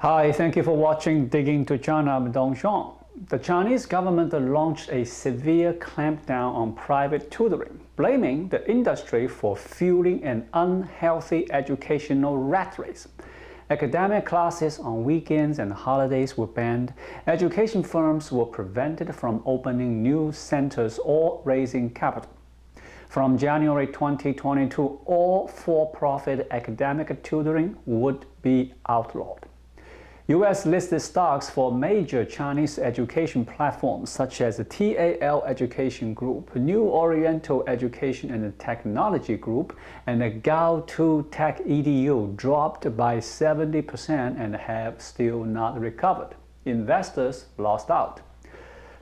Hi, thank you for watching Digging to China. I'm Dong Xiong. The Chinese government launched a severe clampdown on private tutoring, blaming the industry for fueling an unhealthy educational rat race. Academic classes on weekends and holidays were banned. Education firms were prevented from opening new centers or raising capital. From January 2022, all for-profit academic tutoring would be outlawed. US-listed stocks for major Chinese education platforms such as the TAL Education Group, New Oriental Education and Technology Group, and the Gaotu Techedu dropped by 70% and have still not recovered. Investors lost out.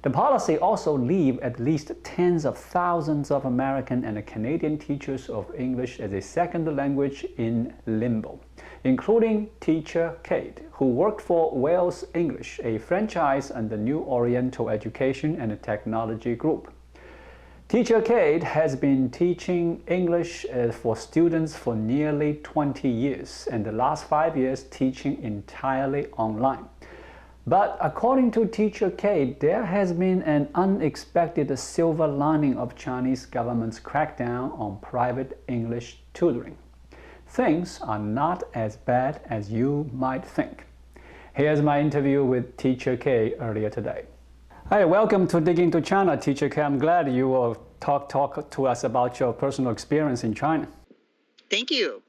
The policy also leaves at least tens of thousands of American and Canadian teachers of English as a second language in limbo, including teacher Kate, who worked for Wales English, a franchise under New Oriental Education and Technology Group. Teacher Kate has been teaching English for students for nearly 20 years, and the last 5 years teaching entirely online. But according to teacher Kate, there has been an unexpected silver lining of Chinese government's crackdown on private English tutoring. Things are not as bad as you might think. Here's my interview with teacher Kate earlier today. Hi, welcome to Digging to China, teacher Kate. I'm glad you will talk to us about your personal experience in China. Thank you.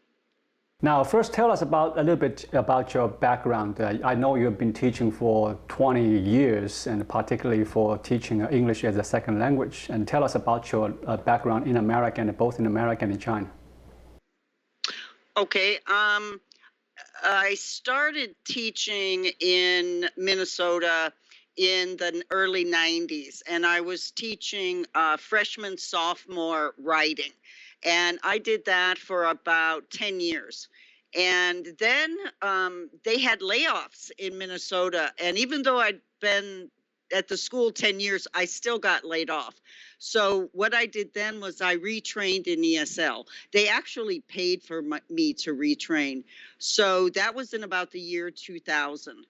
Now, first tell us a little bit about your background. I know you've been teaching for 20 years, and particularly for teaching English as a second language. And tell us about your background in America, and both in America and in China. Okay. I started teaching in Minnesota in the early 90s, and I was teaching freshman, sophomore writing. And I did that for about 10 years. And then they had layoffs in Minnesota. And even though I'd been at the school 10 years, I still got laid off. So what I did then was I retrained in ESL. They actually paid for me to retrain. So that was in about the year 2000.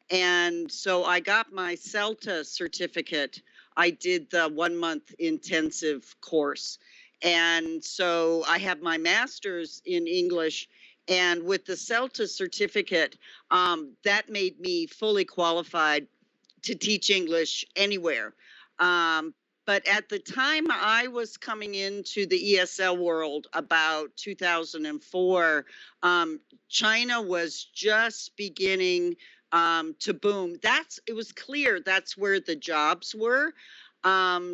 And so I got my CELTA certificate. I did the 1-month intensive course. And so I have my master's in English, and with the CELTA certificate, that made me fully qualified to teach English anywhere. But at the time I was coming into the ESL world about 2004, China was just beginning to boom. It was clear that's where the jobs were.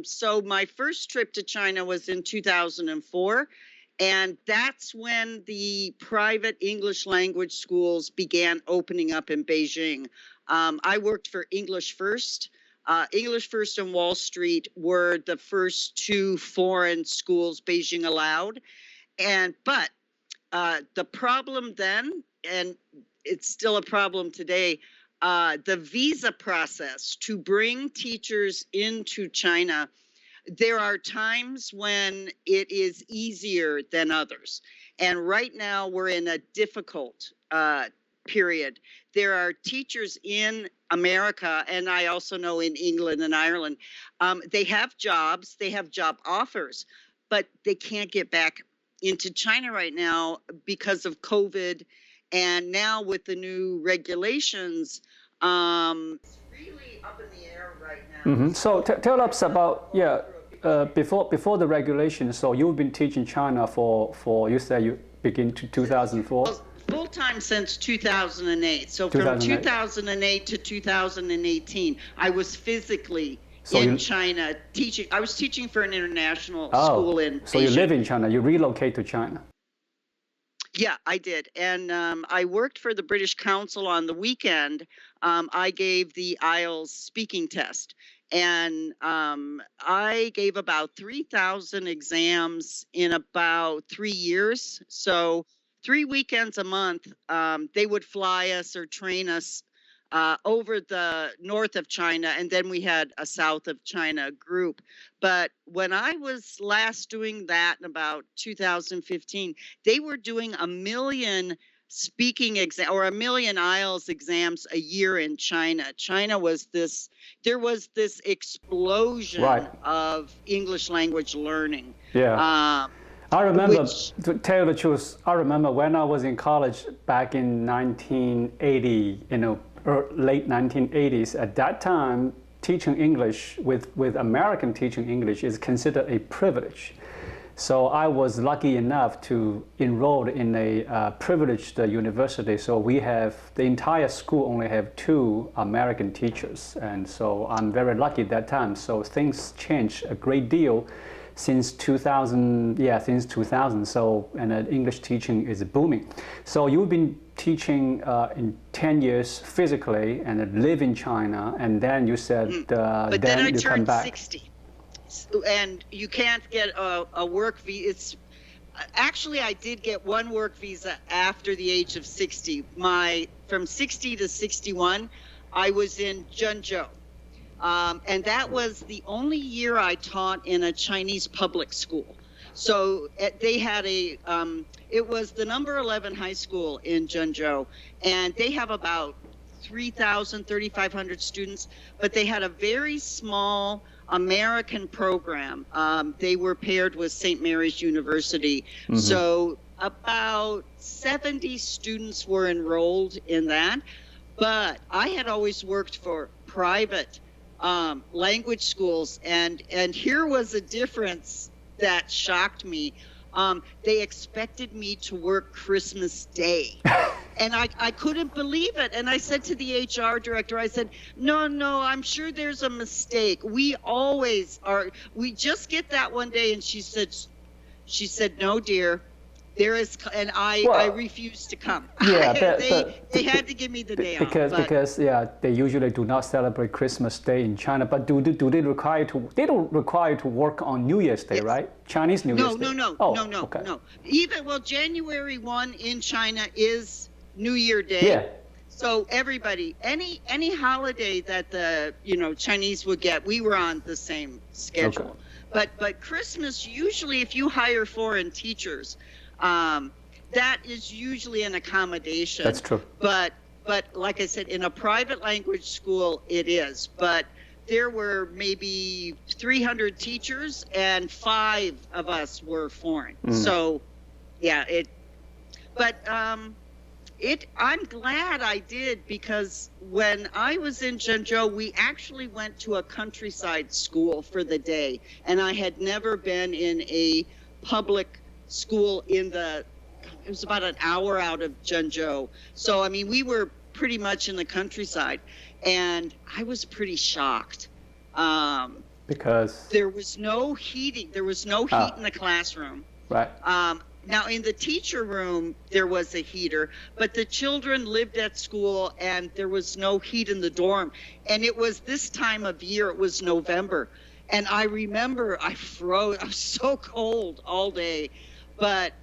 So my first trip to China was in 2004, and that's when the private English language schools began opening up in Beijing. I worked for English First. English First and Wall Street were the first two foreign schools Beijing allowed. But the problem then, and it's still a problem today, the visa process to bring teachers into China, there are times when it is easier than others. And right now we're in a difficult period. There are teachers in America, and I also know in England and Ireland, they have jobs, they have job offers, but they can't get back into China right now because of COVID. And now with the new regulations, it's really up in the air right now. Mm-hmm. So tell us about, before the regulations, so you've been teaching China for you say you begin to 2004? Well, full-time since 2008. So from 2008 to 2018, I was physically in China teaching. I was teaching for an international school in Beijing. So you live in China, you relocate to China. Yeah, I did. And I worked for the British Council on the weekend. I gave the IELTS speaking test. And I gave about 3,000 exams in about 3 years. So 3 weekends a month, they would fly us or train us over the north of China, and then we had a south of China group. But when I was last doing that in about 2015, they were doing 1 million speaking exam or a million IELTS exams a year in China. There was this explosion Right. of English language learning. Yeah. I remember, which- to tell you the truth, I remember when I was in college back in 1980, late 1980s. At that time, teaching English with American teaching English is considered a privilege. So I was lucky enough to enroll in a privileged university. So the entire school only have 2 American teachers. And so I'm very lucky at that time. So things changed a great deal since 2000. Yeah, since 2000. So, and English teaching is booming. So you've been teaching in 10 years physically and live in China. And then you said, but then I you come turned back. 60. And you can't get a work visa. Actually, I did get one work visa after the age of 60. From 60 to 61, I was in Zhengzhou. And that was the only year I taught in a Chinese public school. So they had it was the number 11 high school in Zhengzhou, and they have about 3,500 students, but they had a very small American program. They were paired with St. Mary's University. Mm-hmm. So about 70 students were enrolled in that. But I had always worked for private language schools, and here was a difference that shocked me. They expected me to work Christmas Day. And I couldn't believe it. And I said to the HR director, I said, no, I'm sure there's a mistake. We always are. We just get that one day. And she said, no, dear, there is. And I refused to come. Yeah, they had to give me the day because, off. Because they usually do not celebrate Christmas Day in China. But do they require to? They don't require to work on New Year's Day, yes. Right? Chinese New Year's Day. No. Okay. No. January 1 in China is New Year Day. Yeah. So everybody, any holiday that the Chinese would get, we were on the same schedule. Okay. But Christmas, usually if you hire foreign teachers, that is usually an accommodation. That's true. But like I said, in a private language school, it is. But there were maybe 300 teachers, and 5 of us were foreign. Mm. So, yeah, I'm glad I did, because when I was in Zhengzhou, we actually went to a countryside school for the day, and I had never been in a public school it was about an hour out of Zhengzhou. So, I mean, we were pretty much in the countryside, and I was pretty shocked. Because? There was no heating. There was no heat in the classroom. Right. Now, in the teacher room, there was a heater, but the children lived at school, and there was no heat in the dorm. And it was this time of year, it was November. And I remember I froze. I was so cold all day. But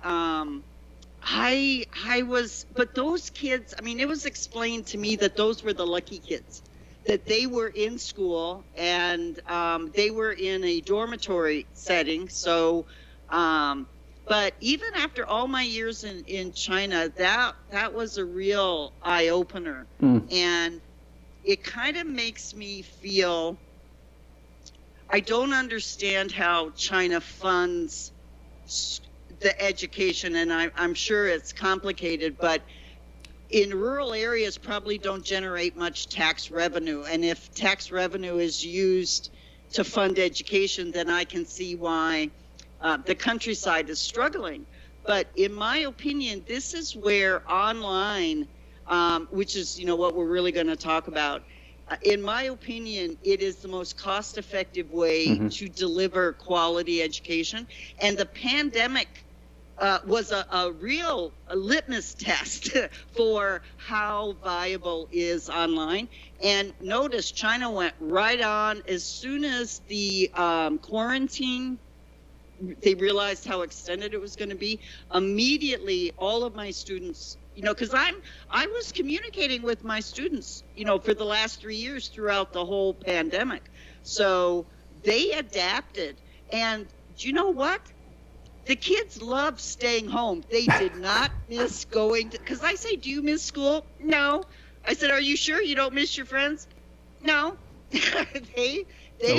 but those kids, I mean, it was explained to me that those were the lucky kids, that they were in school, and they were in a dormitory setting. So, but even after all my years in China, that was a real eye-opener. Mm. And it kind of makes me feel, I don't understand how China funds the education, and I'm sure it's complicated, but in rural areas probably don't generate much tax revenue. And if tax revenue is used to fund education, then I can see why the countryside is struggling. But in my opinion, this is where online, which is what we're really going to talk about, in my opinion, it is the most cost-effective way to deliver quality education. And the pandemic was a real litmus test for how viable is online. And notice China went right on. As soon as the quarantine, they realized how extended it was going to be. Immediately, all of my students, because I was communicating with my students, for the last 3 years throughout the whole pandemic. So they adapted. And do you know what? the kids loved staying home. They did not miss going to, because I say, do you miss school? No. I said, are you sure you don't miss your friends? No. They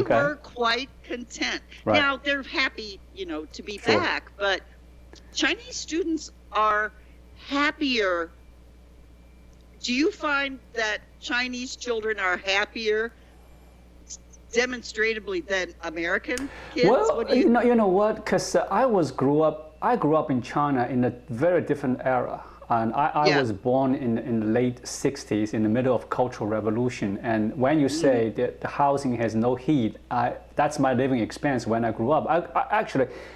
were quite content. Right. Now they're happy, to be back, but Chinese students are happier. Do you find that Chinese children are happier demonstrably than American kids? Well, you know what? Because I grew up in China in a very different era. And I was born in the late 60s, in the middle of Cultural Revolution. And when you say that the housing has no heat, that's my living experience when I grew up.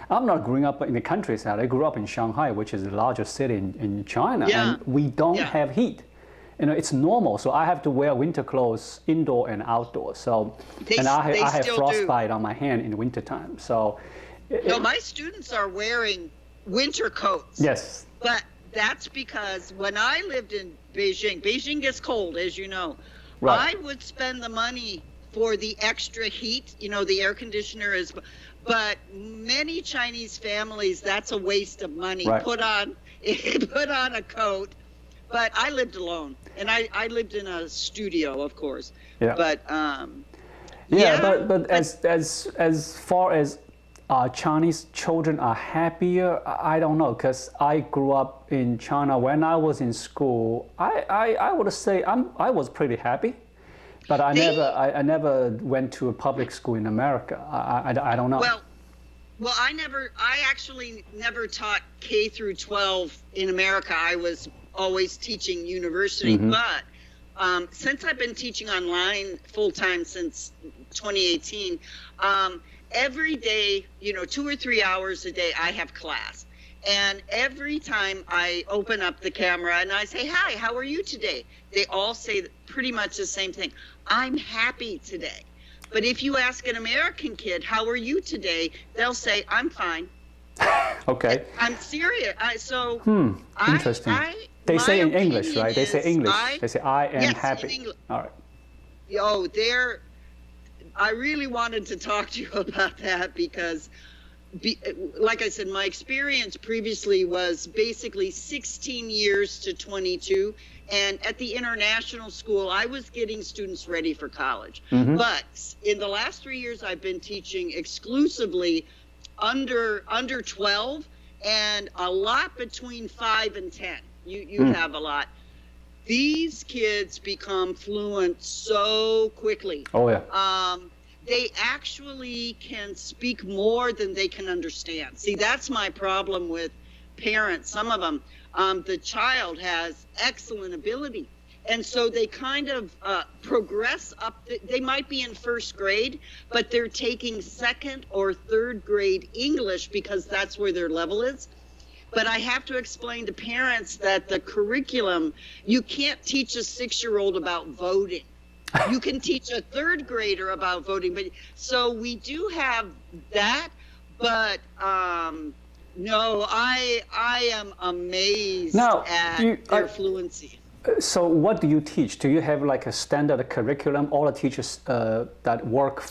I'm not growing up in the countryside. I grew up in Shanghai, which is the largest city in China. And we don't have heat. It's normal. So I have to wear winter clothes indoor and outdoors. So, I have frostbite on my hand in the wintertime. So, no, my students are wearing winter coats. Yes. But that's because when I lived in Beijing gets cold, as you know. Right. I would spend the money for the extra heat, the air conditioner is, but many Chinese families, that's a waste of money. Right. Put on a coat. But I lived alone, and I lived in a studio, of course. Yeah. But but as far as Chinese children are happier, I don't know, because I grew up in China. When I was in school, I would say I was pretty happy, but I never went to a public school in America. I don't know. Well, I actually never taught K through 12 in America. I was always teaching university, but since I've been teaching online full-time since 2018, every day, 2 or 3 hours a day, I have class. And every time I open up the camera and I say, hi, how are you today? They all say pretty much the same thing. I'm happy today. But if you ask an American kid, how are you today? They'll say, I'm fine. Okay. I'm serious. Interesting. They say in English, right? They say English. They say, I am happy. In English. All right. Oh, I really wanted to talk to you about that because, like I said, my experience previously was basically 16 years to 22. And at the international school, I was getting students ready for college. But in the last 3 years, I've been teaching exclusively under 12 and a lot between 5 and 10. You have a lot. These kids become fluent so quickly. Oh, yeah. They actually can speak more than they can understand. See, that's my problem with parents. Some of them, the child has excellent ability. And so they kind of progress up. They might be in first grade, but they're taking second or third grade English because that's where their level is. But I have to explain to parents that the curriculum, you can't teach a 6-year-old about voting. You can teach a third grader about voting. But so we do have that. But no, I am amazed at their fluency. So what do you teach? Do you have like a standard curriculum? All the teachers that work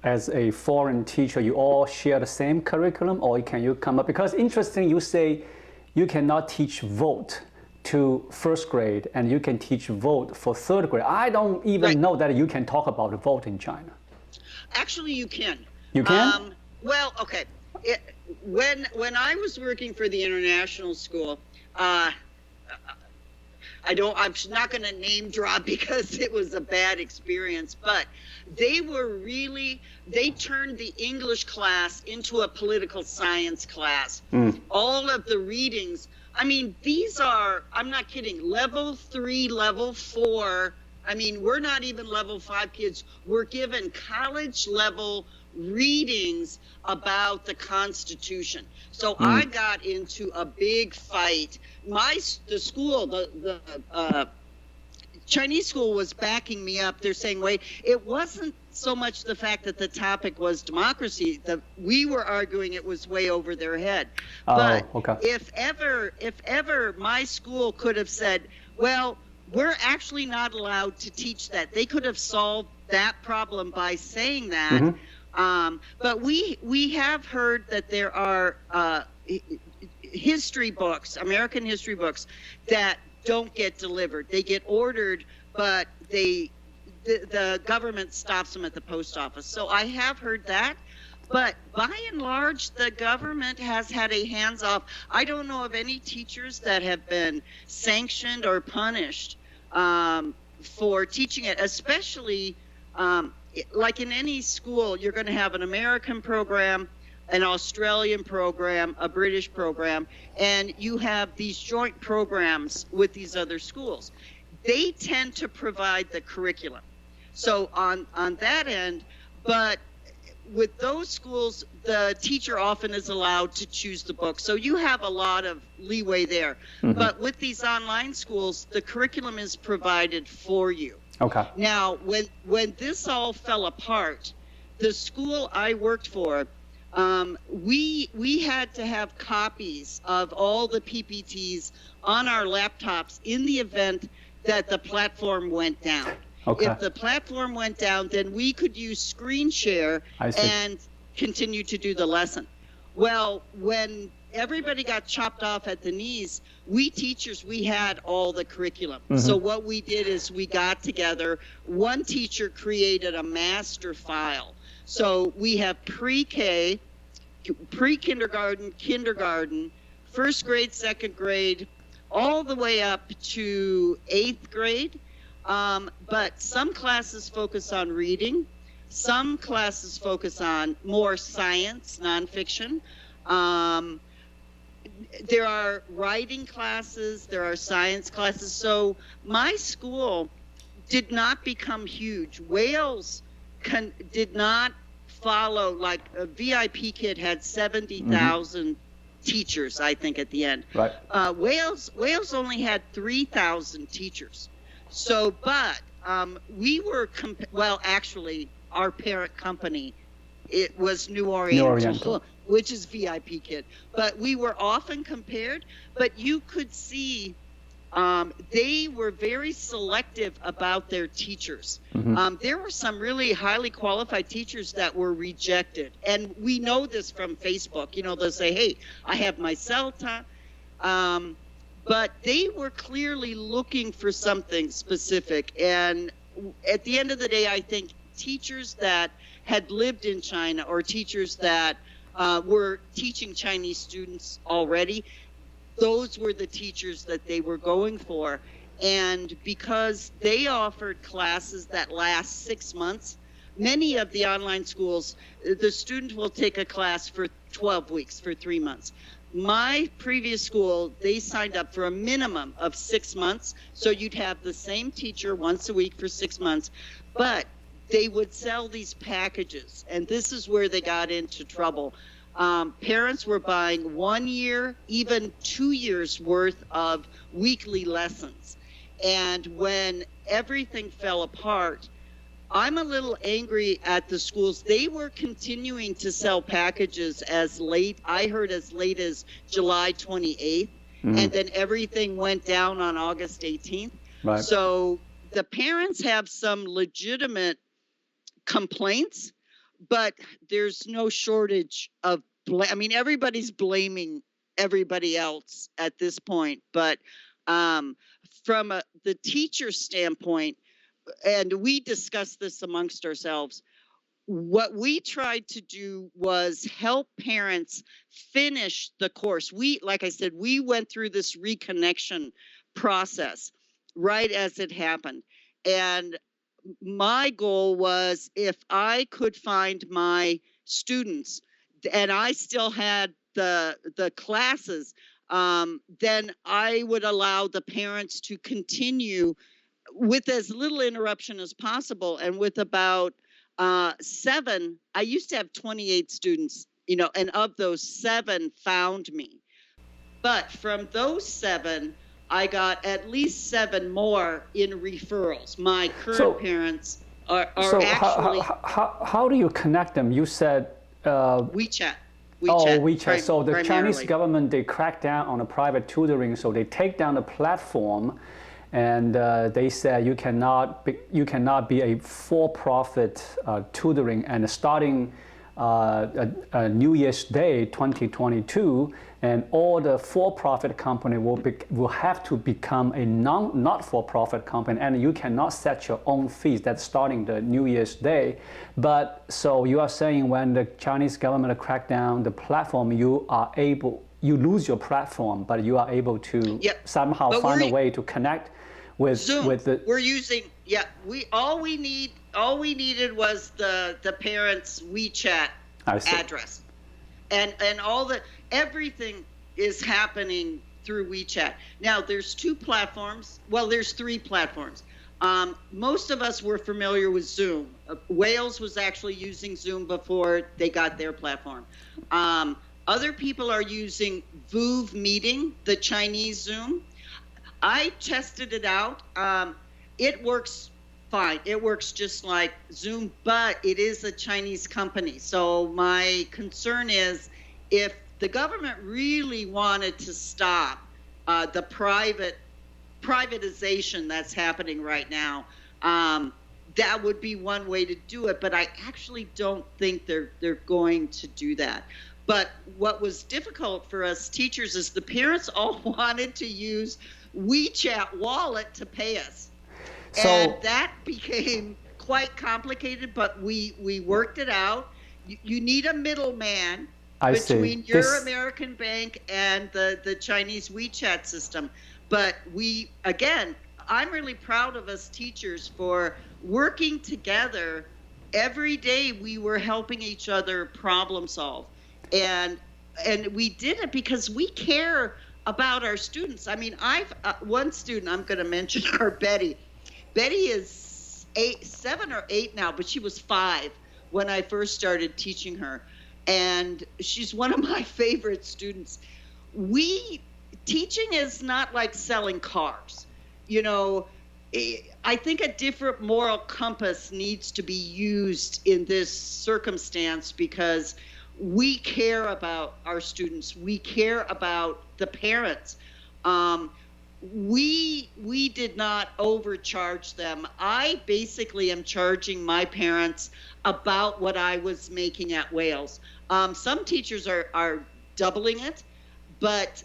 as a foreign teacher, you all share the same curriculum, or can you come up? Because interesting, you say you cannot teach vote to first grade and you can teach vote for third grade. I don't even know that you can talk about the vote in China. Actually, you can. You can? Well, okay. When I was working for the international school, I'm not going to name drop because it was a bad experience, but they turned the English class into a political science class. All of the readings, these are, I'm not kidding, level 3, level 4. We're not even level 5 kids. We're given college level readings about the Constitution. So I got into a big fight. The school, the Chinese school was backing me up. They're saying, wait, it wasn't so much the fact that the topic was democracy. We were arguing it was way over their head. But if ever my school could have said, well, we're actually not allowed to teach that. They could have solved that problem by saying that. But we have heard that there are history books, American history books, that don't get delivered. They get ordered, but the government stops them at the post office. So I have heard that. But by and large, the government has had a hands-off. I don't know of any teachers that have been sanctioned or punished for teaching it, especially like in any school, you're going to have an American program, an Australian program, a British program, and you have these joint programs with these other schools. They tend to provide the curriculum. So on that end, but with those schools, the teacher often is allowed to choose the book. So you have a lot of leeway there. Mm-hmm. But with these online schools, the curriculum is provided for you. Okay. Now, when this all fell apart, the school I worked for, we had to have copies of all the PPTs on our laptops in the event that the platform went down. Okay. If the platform went down, then we could use screen share and continue to do the lesson. Well, when everybody got chopped off at the knees, we teachers, we had all the curriculum. Mm-hmm. So what we did is we got together, one teacher created a master file. So we have pre-K, pre-kindergarten, kindergarten, first grade, second grade, all the way up to 8th grade. But some classes focus on reading. Some classes focus on more science, nonfiction. There are writing classes. There are science classes. So my school did not become huge. Wales did not follow, like a VIP kid had 70,000 teachers, I think, at the end. Right. Wales only had 3,000 teachers. So, but we were, well, actually, our parent company, it was New Oriental, which is VIP kid. But we were often compared, but you could see they were very selective about their teachers. Mm-hmm. There were some really highly qualified teachers that were rejected. And we know this from Facebook. You know, they'll say, hey, I have my CELTA. But they were clearly looking for something specific. And at the end of the day, I think teachers that had lived in China or teachers that were teaching Chinese students already, those were the teachers that they were going for. And because they offered classes that last 6 months, many of the online schools, the student will take a class for 12 weeks, for 3 months. My previous school, they signed up for a minimum of 6 months. So you'd have the same teacher once a week for 6 months, but they would sell these packages. And this is where they got into trouble. Parents were buying 1 year, even 2 years worth of weekly lessons. And when everything fell apart, I'm a little angry at the schools. They were continuing to sell packages as late, I heard as late as July 28th, and then everything went down on August 18th. Right. So the parents have some legitimate complaints, but there's no shortage of I mean, everybody's blaming everybody else at this point. But from the teacher standpoint, and we discussed this amongst ourselves, what we tried to do was help parents finish the course. Like I said, we went through this reconnection process right as it happened. And my goal was, if I could find my students and I still had the classes, then I would allow the parents to continue with as little interruption as possible. And with about 7, I used to have 28 students, you know, and of those 7 found me. But from those 7, I got at least 7 more in referrals. My current parents are actually... How do you connect them? You said... Wechat. Wechat. So the Chinese government, they crack down on the private tutoring, so they take down the platform, and they said you cannot be a for-profit tutoring, and starting New Year's Day 2022, and all the for-profit company will have to become a not-for-profit company, and you cannot set your own fees. That's starting the New Year's Day. But so you are saying when the Chinese government crack down the platform, you lose your platform, but you are able to somehow find a way to connect with Zoom. With the. We're using all we needed was the parents' WeChat address, and everything is happening through WeChat. Now there's two platforms. Well, there's three platforms. Most of us were familiar with Zoom. Wales was actually using Zoom before they got their platform. Other people are using VooV Meeting, the Chinese Zoom. I tested it out. It works fine. It works just like Zoom, but it is a Chinese company. So my concern is if the government really wanted to stop the privatization that's happening right now, that would be one way to do it. But I actually don't think they're going to do that. But what was difficult for us teachers is the parents all wanted to use WeChat wallet to pay us. And that became quite complicated, but we worked it out. You need a middleman between your American bank and the Chinese WeChat system. But I'm really proud of us teachers for working together. Every day we were helping each other problem solve. And we did it because we care about our students. I mean, one student I'm going to mention, her Betty. Betty is 7 or 8 now, but she was 5 when I first started teaching her. And she's one of my favorite students. Teaching is not like selling cars. You know, I think a different moral compass needs to be used in this circumstance because we care about our students. We care about the parents. We did not overcharge them. I basically am charging my parents about what I was making at Wales. Some teachers are doubling it, but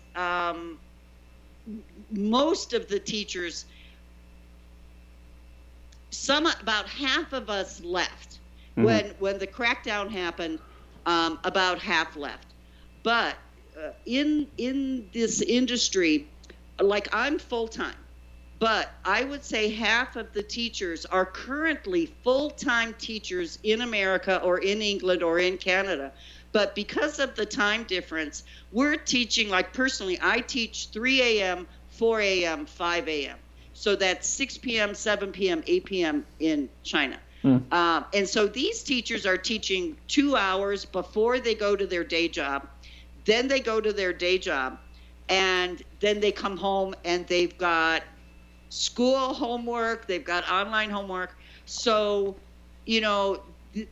most of the teachers, about half of us left. When the crackdown happened. About half left. But in this industry, like I'm full-time, but I would say half of the teachers are currently full-time teachers in America or in England or in Canada. But because of the time difference, we're teaching, like personally, I teach 3 a.m., 4 a.m., 5 a.m. So that's 6 p.m., 7 p.m., 8 p.m. in China. And so these teachers are teaching 2 hours before they go to their day job. Then they go to their day job, and then they come home and they've got school homework, they've got online homework. So, you know,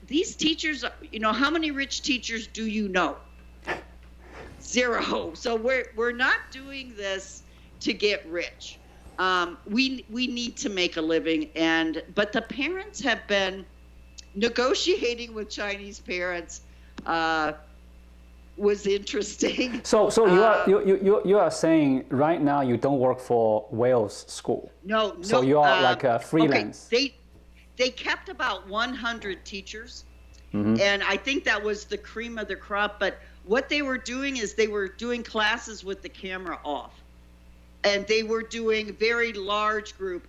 these teachers, you know, how many rich teachers do you know? 0. So we're not doing this to get rich. We need to make a living, but the parents have been negotiating with Chinese parents. Was interesting. So you are saying right now you don't work for Wales school. No. So you are like a freelance. Okay. They kept about 100 teachers, and I think that was the cream of the crop. But what they were doing is they were doing classes with the camera off. And they were doing very large group.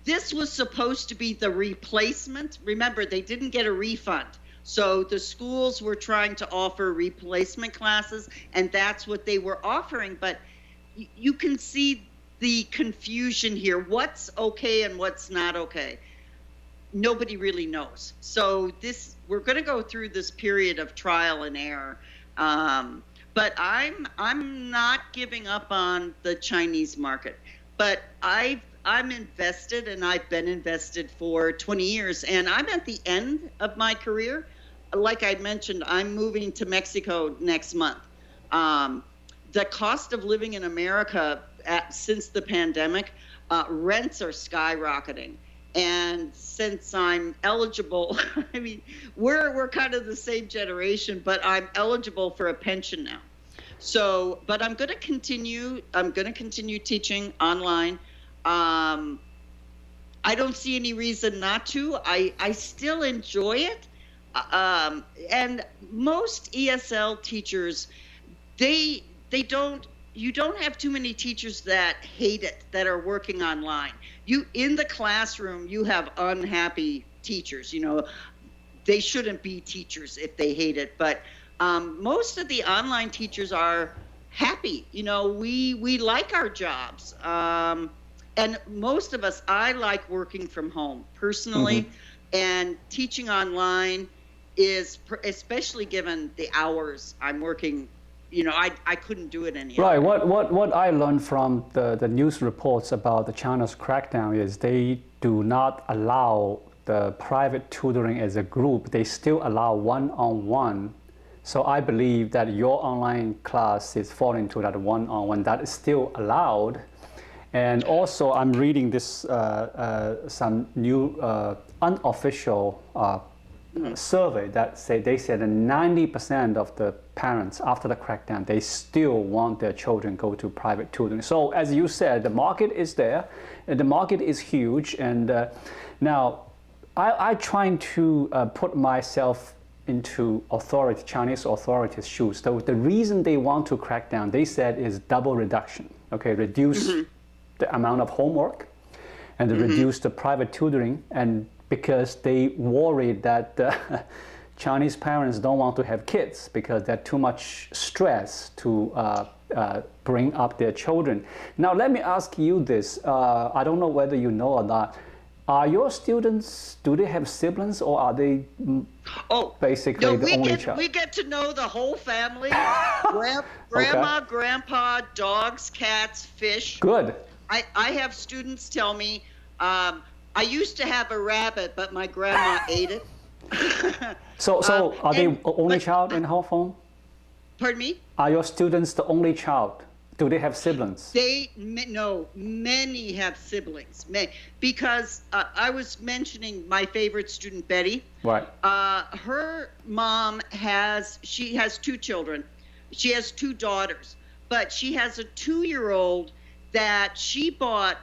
This was supposed to be the replacement. Remember, they didn't get a refund. So the schools were trying to offer replacement classes, and that's what they were offering. But you can see the confusion here. What's okay and what's not okay? Nobody really knows. So we're going to go through this period of trial and error. But I'm not giving up on the Chinese market. But I'm invested, and I've been invested for 20 years, and I'm at the end of my career. Like I mentioned, I'm moving to Mexico next month. The cost of living in America since the pandemic, rents are skyrocketing. And since I'm eligible, I mean, we're kind of the same generation, but I'm eligible for a pension now. So, but I'm going to continue teaching online. I don't see any reason not to. I still enjoy it. And most ESL teachers, you don't have too many teachers that hate it, that are working online. In the classroom, you have unhappy teachers. They shouldn't be teachers if they hate it. But most of the online teachers are happy. We like our jobs. And most of us, I like working from home personally, and teaching online is, especially given the hours I'm working, I couldn't do it any other. Right. What I learned from the news reports about the China's crackdown is they do not allow the private tutoring as a group. They still allow one-on-one. So I believe that your online class is falling into that one-on-one. That is still allowed. And also, I'm reading this some new unofficial survey that they said that 90% of the parents after the crackdown, they still want their children go to private tutoring. So as you said, the market is there, and the market is huge. And now, I trying to put myself into Chinese authorities' shoes. So the reason they want to crack down, they said, is double reduction. Okay, reduce the amount of homework and reduce the private tutoring, and because they worried that Chinese parents don't want to have kids because they're too much stress to bring up their children. Now let me ask you this, I don't know whether you know or not, are your students, do they have siblings, or are they basically the only child? We get to know the whole family, grandma, grandpa, dogs, cats, fish. Good. I have students tell me, I used to have a rabbit, but my grandma ate it. So are they only child in household? Pardon me? Are your students the only child? Do they have siblings? No, many have siblings. Because I was mentioning my favorite student, Betty. Right. Her mom has 2 children. She has 2 daughters, but she has a 2-year-old that she bought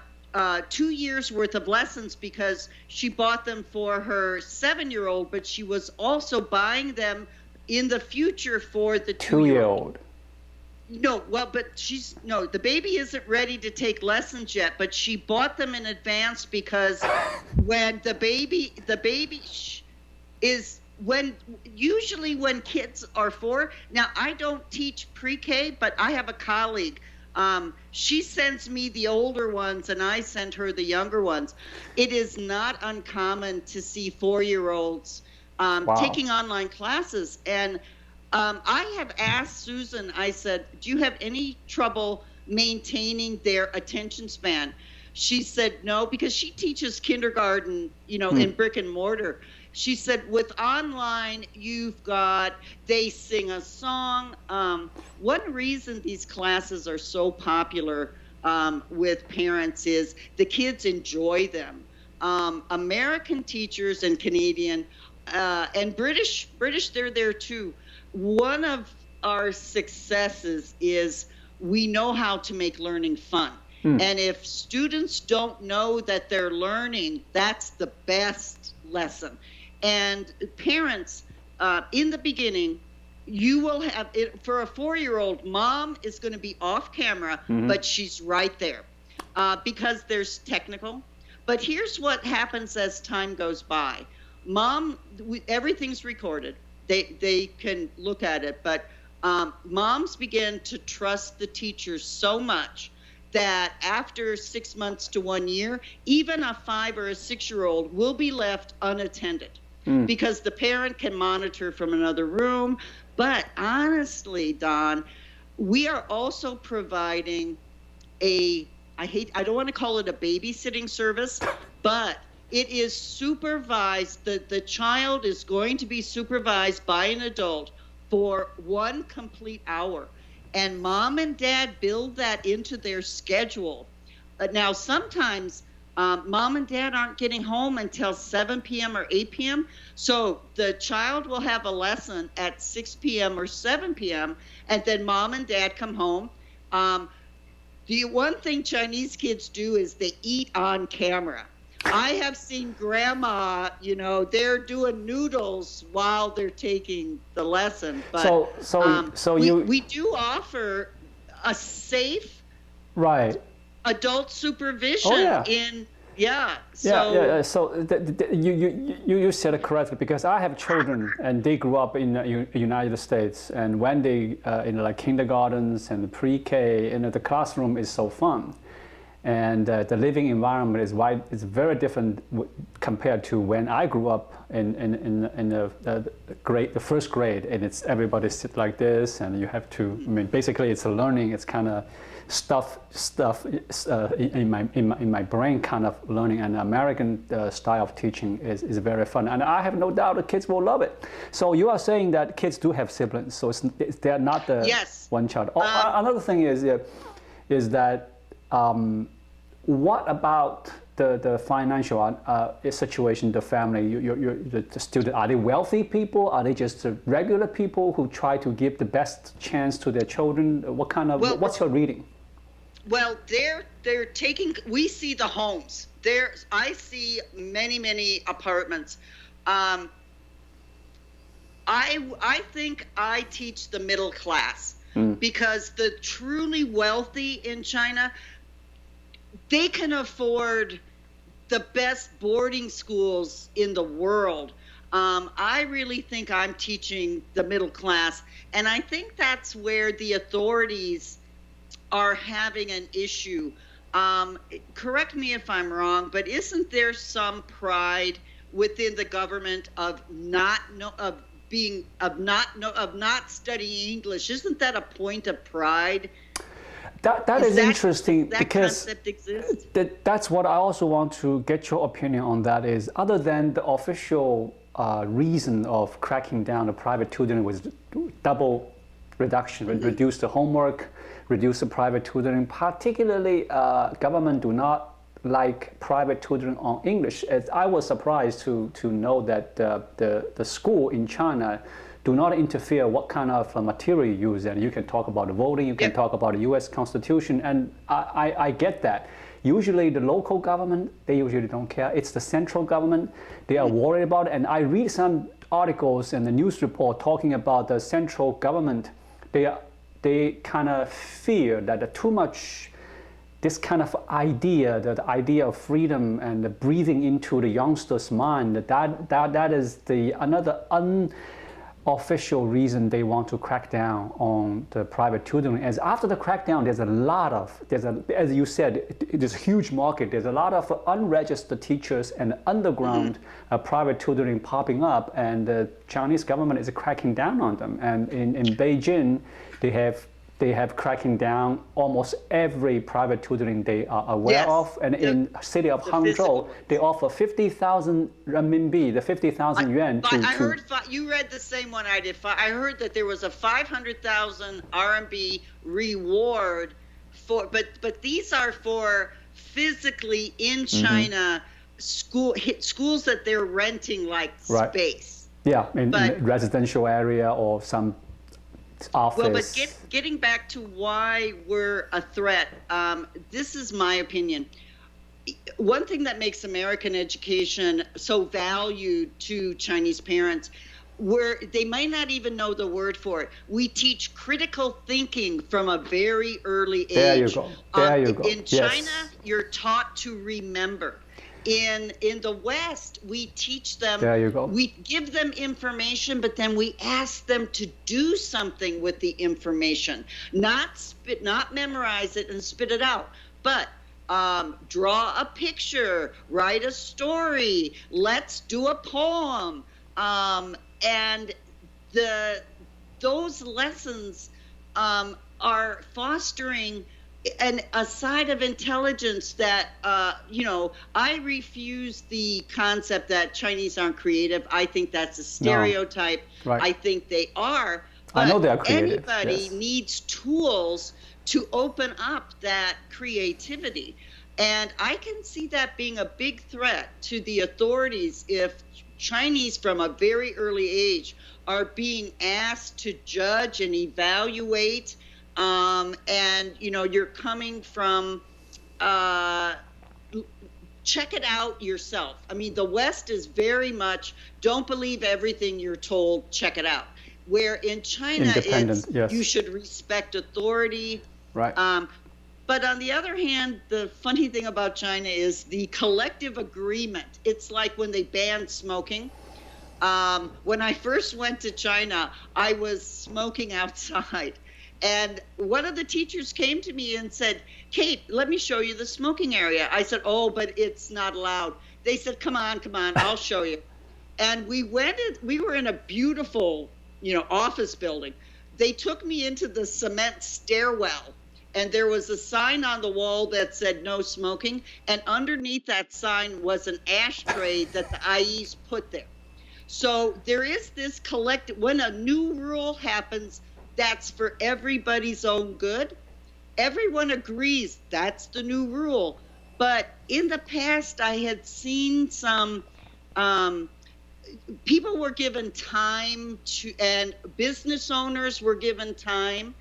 2 years worth of lessons because she bought them for her 7-year-old, but she was also buying them in the future for the 2-year-old. No, but the baby isn't ready to take lessons yet, but she bought them in advance because when the baby is usually when kids are 4. Now I don't teach pre-K, but I have a colleague. She sends me the older ones and I send her the younger ones. It is not uncommon to see 4-year-olds taking online classes. And I have asked Susan, I said, do you have any trouble maintaining their attention span? She said no, because she teaches kindergarten, in brick and mortar. She said, with online, they sing a song. One reason these classes are so popular with parents is the kids enjoy them. American teachers and Canadian and British, they're there too. One of our successes is we know how to make learning fun. And if students don't know that they're learning, that's the best lesson. And parents, in the beginning, you will have it for a 4-year-old. Mom is going to be off camera, but she's right there because there's technical. But here's what happens as time goes by. Everything's recorded. They can look at it, but moms begin to trust the teachers so much that after 6 months to 1 year, even a 5 or a 6-year-old will be left unattended because the parent can monitor from another room. But honestly, Don, we are also providing I don't want to call it a babysitting service, but it is supervised. The child is going to be supervised by an adult for 1 complete hour. And mom and dad build that into their schedule. Now, sometimes Mom and dad aren't getting home until 7 p.m. or 8 p.m. So the child will have a lesson at 6 p.m. or 7 p.m. and then mom and dad come home. The one thing Chinese kids do is they eat on camera. I have seen grandma, they're doing noodles while they're taking the lesson. But we do offer a safe, right, adult supervision So you said it correctly, because I have children and they grew up in the United States, and when they in like kindergartens and pre-K, the classroom is so fun. And the living environment is very different compared to when I grew up in the first grade, and it's everybody sit like this, and you have to. I mean, basically, it's a learning. It's kind of stuff in my brain, kind of learning. And American style of teaching is very fun, and I have no doubt the kids will love it. So you are saying that kids do have siblings, so they're not the one child. Another thing is that. What about the financial situation, the family, the student? Are they wealthy people? Are they just regular people who try to give the best chance to their children? What kind of, what's your reading? Well, they're taking, we see the homes. I see many apartments. I think I teach the middle class. Because the truly wealthy in China, they can afford the best boarding schools in the world. I really think I'm teaching the middle class, and I think that's where the authorities are having an issue. Correct me if I'm wrong, but isn't there some pride within the government of not studying English? Isn't that a point of pride? That is interesting, because concept exists? That's what I also want to get your opinion on. That is, other than the official reason of cracking down the private tutoring was double reduction, reduce the homework, reduce the private tutoring. Particularly, government do not like private tutoring on English. I was surprised to know that the school in China do not interfere what kind of material you use, and you can talk about the voting, you can talk about the U.S. Constitution, and I get that. Usually the local government, they usually don't care. It's the central government, they are worried about it. And I read some articles and the news report talking about the central government. They kind of fear that too much this kind of idea, the idea of freedom and the breathing into the youngster's mind, that is another unofficial reason they want to crack down on the private tutoring. As after the crackdown, as you said, there's a huge market. There's a lot of unregistered teachers and underground private tutoring popping up, and the Chinese government is cracking down on them. And in Beijing, they have cracking down almost every private tutoring they are aware of. And in the city of Hangzhou, they offer 50,000 renminbi, the 50,000 yuan. I heard, you read the same one I did. I heard that there was a 500,000 RMB reward for, but these are for physically in China schools that they're renting like space. Yeah, in residential area or some office. Well, but getting back to why we're a threat, this is my opinion. One thing that makes American education so valued to Chinese parents, where they might not even know the word for it. We teach critical thinking from a very early age. There you go. There you go. In China, you're taught to remember. In the West, we teach them, we give them information, but then we ask them to do something with the information, not memorize it and spit it out, but draw a picture, write a story, let's do a poem. And those lessons are fostering a side of intelligence that, I refuse the concept that Chinese aren't creative. I think that's a stereotype. No. Right. I think they are. But I know they are creative. Anybody needs tools to open up that creativity. And I can see that being a big threat to the authorities if Chinese from a very early age are being asked to judge and evaluate. And, you know, you're coming from, check it out yourself. I mean, the West is very much, don't believe everything you're told, check it out. Where in China, it's, yes. You should respect authority. Right. But on the other hand, the funny thing about China is the collective agreement. It's like when they banned smoking. When I first went to China, I was smoking outside. And one of the teachers came to me and said, Kate, let me show you the smoking area. I said, oh, but it's not allowed. They said, come on, I'll show you. And we were in a beautiful, you know, office building. They took me into the cement stairwell. And there was a sign on the wall that said no smoking. And underneath that sign was an ashtray that the IEs put there. So there is this collective, when a new rule happens, that's for everybody's own good. Everyone agrees that's the new rule. But in the past, I had seen some people were given time to, and business owners were given time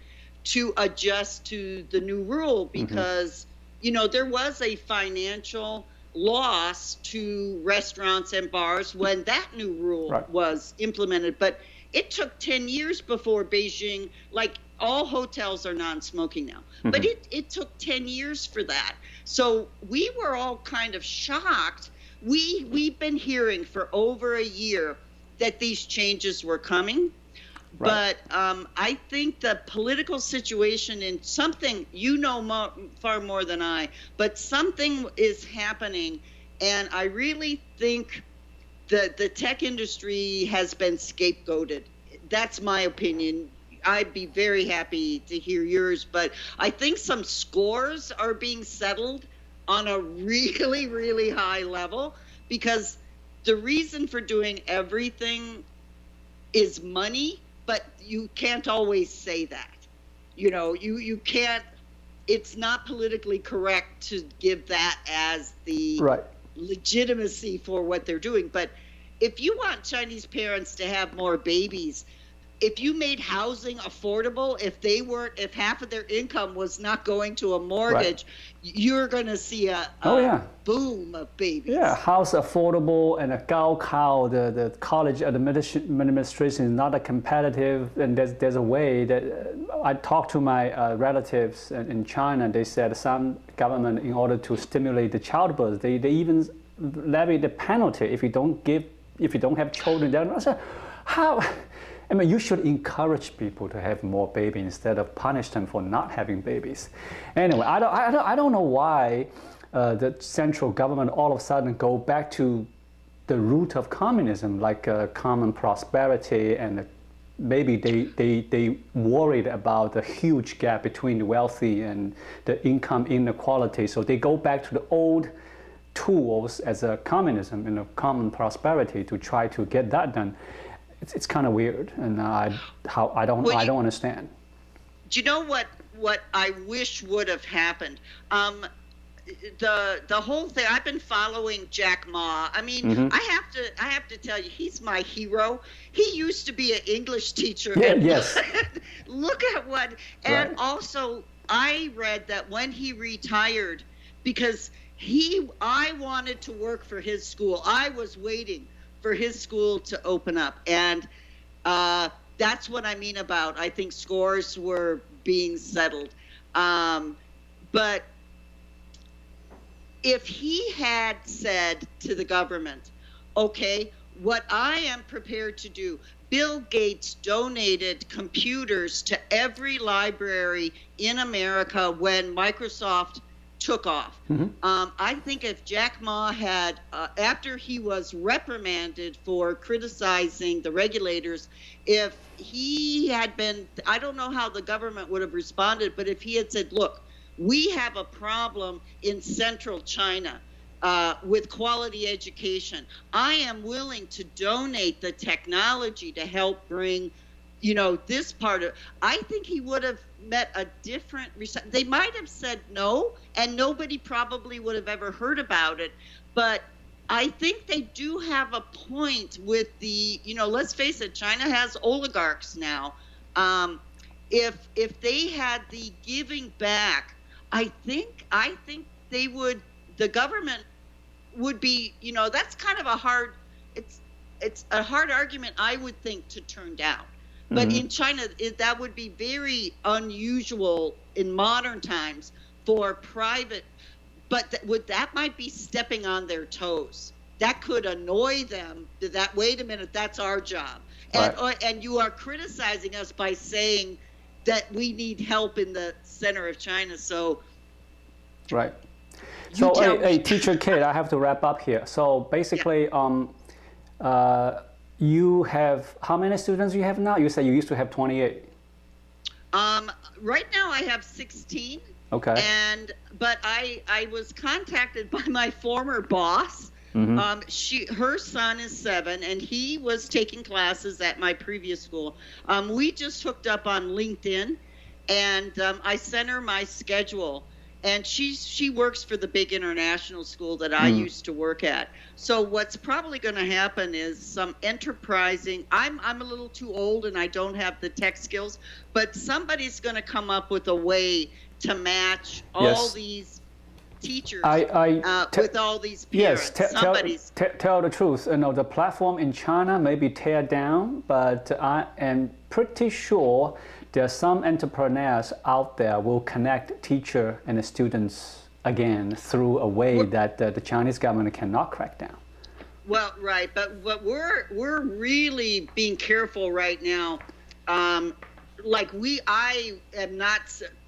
to adjust to the new rule because, you know, there was a financial loss to restaurants and bars when that new rule was implemented. But it took 10 years before Beijing, like all hotels are non-smoking now, but it took 10 years for that. So we were all kind of shocked. We've been hearing for over a year that these changes were coming. But I think the political situation in something, you know far more than I, but something is happening. And I really think that the tech industry has been scapegoated. That's my opinion. I'd be very happy to hear yours, but I think some scores are being settled on a really, really high level because the reason for doing everything is money. But you can't always say that. You know, you can't, it's not politically correct to give that as the legitimacy for what they're doing. But if you want Chinese parents to have more babies, if you made housing affordable, if half of their income was not going to a mortgage, you're going to see a boom of babies. Yeah, house affordable and a Gaotu, the college administration is not a competitive, and there's a way that I talked to my relatives in China. They said some government, in order to stimulate the childbirth, they even levy the penalty if you don't have children. I said, how? I mean, you should encourage people to have more babies instead of punish them for not having babies. Anyway, I don't know why the central government all of a sudden go back to the root of communism, like common prosperity, and maybe they worried about the huge gap between the wealthy and the income inequality. So they go back to the old tools as a communism and a common prosperity to try to get that done. It's kind of weird, and I don't understand. Do you know what I wish would have happened? The whole thing. I've been following Jack Ma. I mean, I have to tell you, he's my hero. He used to be an English teacher. Yeah, yes. Look at what. And also, I read that when he retired, because I wanted to work for his school. I was waiting for his school to open up. And that's what I mean about, I think scores were being settled. But if he had said to the government, okay, what I am prepared to do, Bill Gates donated computers to every library in America when Microsoft took off. I think if Jack Ma had, after he was reprimanded for criticizing the regulators, if he had been, I don't know how the government would have responded, but if he had said, look, we have a problem in central China with quality education. I am willing to donate the technology to help bring, you know, this part of, I think he would have met a different reception. They might have said no, and nobody probably would have ever heard about it. But I think they do have a point with the, let's face it, China has oligarchs now. If they had the giving back, I think the government would be, that's kind of it's a hard argument, I would think, to turn down. But in China, that would be very unusual in modern times for private, but that might be stepping on their toes. That could annoy them, that, wait a minute, that's our job. And you are criticizing us by saying that we need help in the center of China. So, right. So, a teacher kid, I have to wrap up here. So basically, you have, how many students you have now? You said you used to have 28. Right now I have 16. Okay. But I was contacted by my former boss. Her son is 7, and he was taking classes at my previous school. We just hooked up on LinkedIn, and I sent her my schedule. And she works for the big international school that I used to work at. So what's probably going to happen is some enterprising. I'm a little too old and I don't have the tech skills, but somebody's going to come up with a way to match all these teachers with all these parents. Yes, tell the truth. The platform in China may be teared down, but I am pretty sure there are some entrepreneurs out there will connect teacher and the students again through a way that the Chinese government cannot crack down. Well, right, but we're really being careful right now.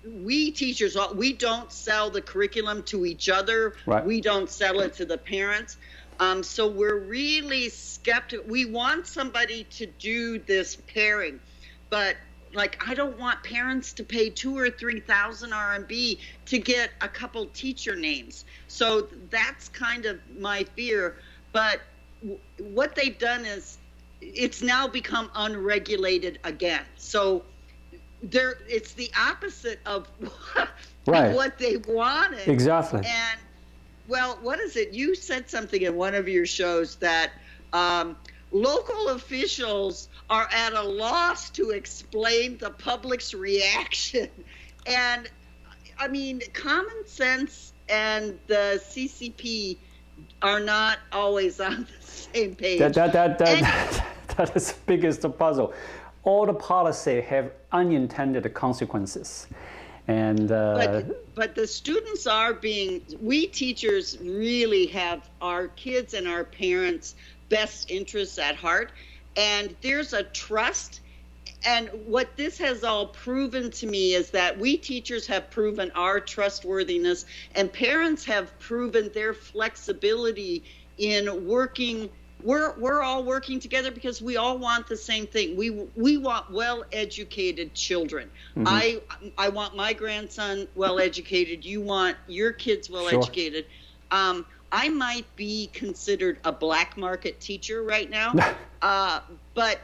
We teachers, we don't sell the curriculum to each other. Right. We don't sell it to the parents. So we're really skeptical. We want somebody to do this pairing, but I don't want parents to pay 2,000 or 3,000 RMB to get a couple teacher names. So that's kind of my fear. But what they've done is it's now become unregulated again. So it's the opposite of what they wanted. Exactly. And, well, what is it? You said something in one of your shows that local officials are at a loss to explain the public's reaction. And I mean, common sense and the CCP are not always on the same page. That is the biggest puzzle. All the policy have unintended consequences. And but the students are we teachers really have our kids and our parents' best interests at heart, and there's a trust. And what this has all proven to me is that we teachers have proven our trustworthiness, and parents have proven their flexibility in working. We're all working together because we all want the same thing. We want well-educated children. Mm-hmm. I want my grandson well-educated. You want your kids well-educated. Sure. I might be considered a black market teacher right now, but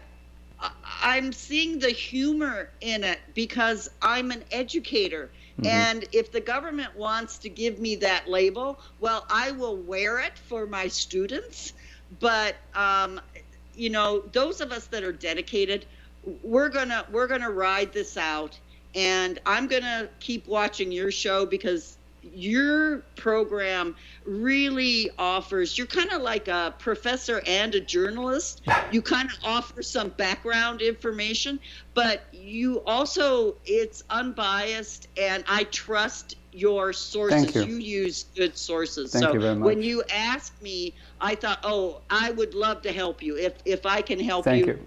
I'm seeing the humor in it because I'm an educator. Mm-hmm. And if the government wants to give me that label, well, I will wear it for my students. But those of us that are dedicated, we're gonna ride this out, and I'm gonna keep watching your show because your program really offers. You're kind of like a professor and a journalist. You kind of offer some background information, but you also, it's unbiased, and I trust your sources. Thank you. You use good sources. Thank you very much. When you asked me, I thought, I would love to help you. If I can help you,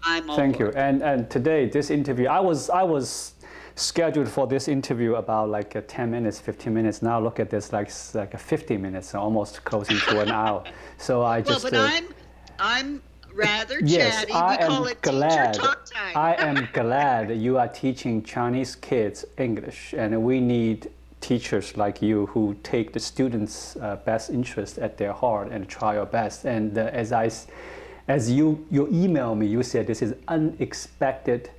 I'm all Thank you. And today, this interview, I was scheduled for this interview about 10 minutes, 15 minutes. Now look at this, like 50 minutes, almost closing to an hour. So I just. Well, but I'm rather yes, chatty. We call it teacher talk time. I am glad you are teaching Chinese kids English, and we need teachers like you who take the students' best interest at their heart and try your best. And as you email me, you said this is unexpected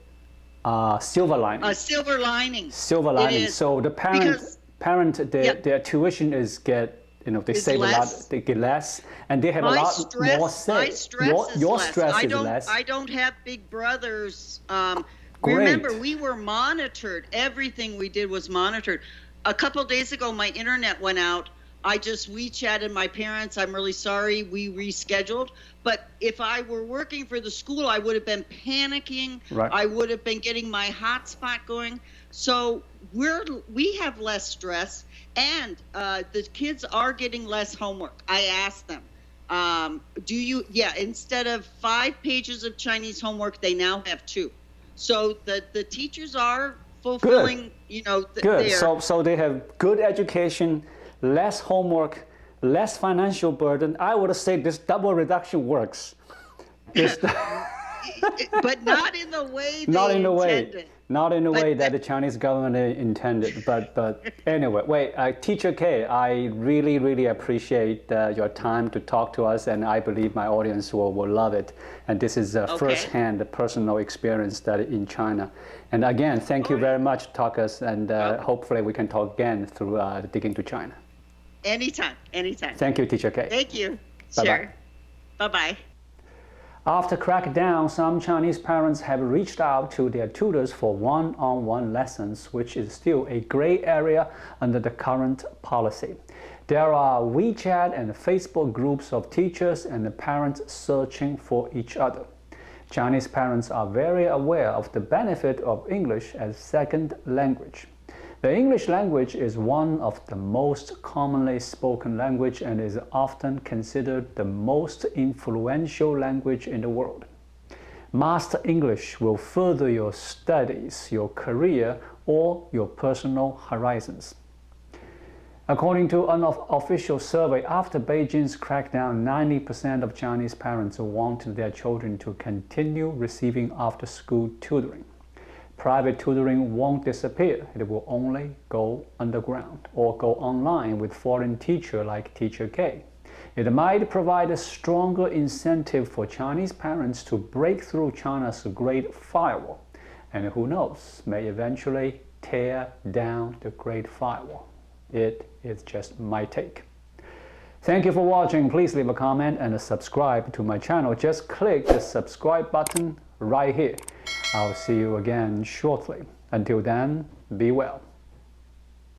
silver lining. A silver lining. Silver lining. So the their tuition is they save less. A lot, they get less, and they have a lot more say. My stress is less. Stress is less. I don't have big brothers. Great. Remember, we were monitored. Everything we did was monitored. A couple days ago, my internet went out. I just WeChatted my parents. I'm really sorry. We rescheduled. But if I were working for the school, I would have been panicking. Right. I would have been getting my hotspot going. So we have less stress, and the kids are getting less homework. I asked them, instead of 5 pages of Chinese homework, they now have 2. So the teachers are fulfilling, Good. So they have good education, less homework, less financial burden. I would say this double reduction works. But not in the way Not in the way But that the Chinese government intended. But anyway, Teacher K, I really, really appreciate your time to talk to us, and I believe my audience will love it. And this is a first-hand personal experience that in China. And again, thank you very much, talkers, and hopefully we can talk again through Digging to China. Anytime. Thank you, Teacher K. Thank you. Bye-bye. Sure. Bye-bye. After Crackdown, some Chinese parents have reached out to their tutors for one-on-one lessons, which is still a gray area under the current policy. There are WeChat and Facebook groups of teachers and the parents searching for each other. Chinese parents are very aware of the benefit of English as second language. The English language is one of the most commonly spoken language and is often considered the most influential language in the world. Master English will further your studies, your career, or your personal horizons. According to an official survey, after Beijing's crackdown, 90% of Chinese parents want their children to continue receiving after-school tutoring. Private tutoring won't disappear. It will only go underground or go online with foreign teacher like Teacher K. It might provide a stronger incentive for Chinese parents to break through China's Great Firewall. And who knows, may eventually tear down the Great Firewall. It is just my take. Thank you for watching. Please leave a comment and subscribe to my channel. Just click the subscribe button right here. I'll see you again shortly. Until then, be well.